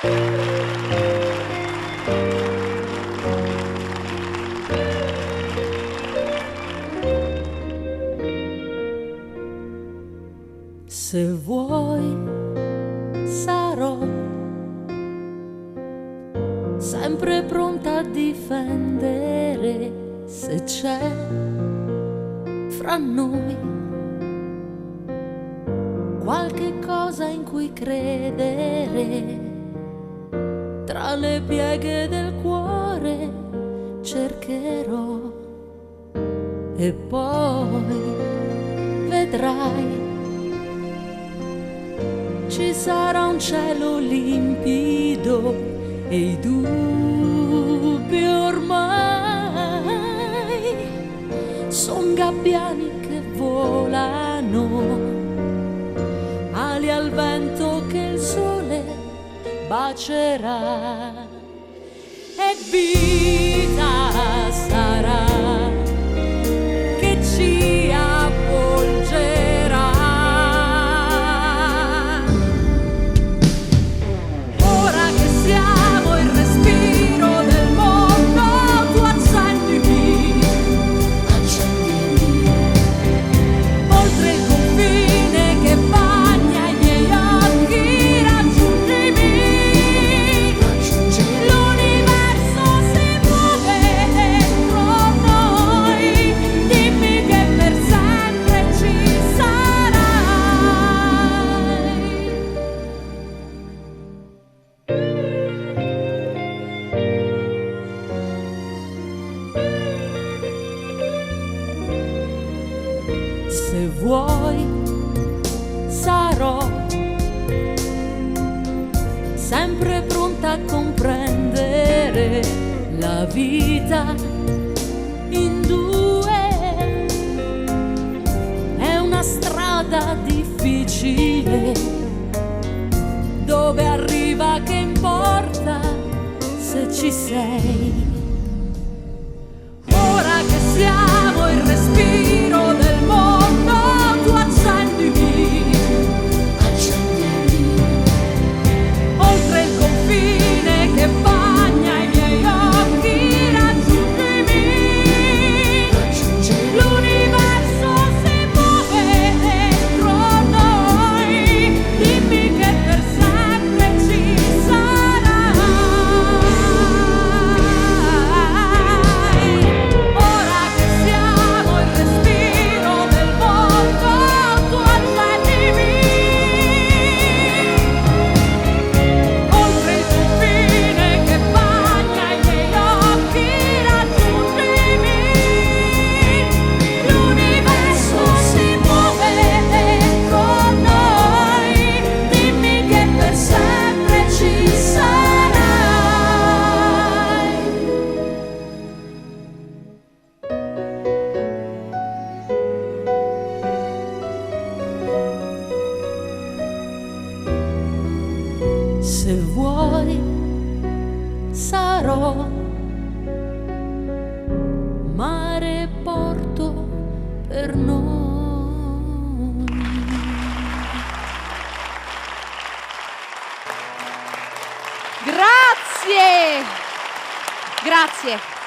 Se vuoi sarò sempre pronta a difendere se c'è fra noi qualche cosa in cui credere. Tra le pieghe del cuore cercherò e poi vedrai. Ci sarà un cielo limpido e i dubbi ormai son gabbiani che volano, ali al vento che il sole bacerà e vita sarà che ci avvolgerà. Se vuoi sarò sempre pronta a comprendere la vita in due. È una strada difficile, dove arriva che importa se ci sei. Ora che siamo il respiro del mondo, tu accendimi, oltre il confine che bagna i miei occhi, raggiungimi. L'universo si muove dentro noi, dimmi che per sempre ci sarai. Ora che siamo il respiro del mondo, tu accendimi, oltre il confine che bagna i miei occhi, raggiungimi. L'universo si muove dentro noi, dimmi che per sempre ci sarai. Se vuoi sarò mare e porto per noi. Grazie! Grazie.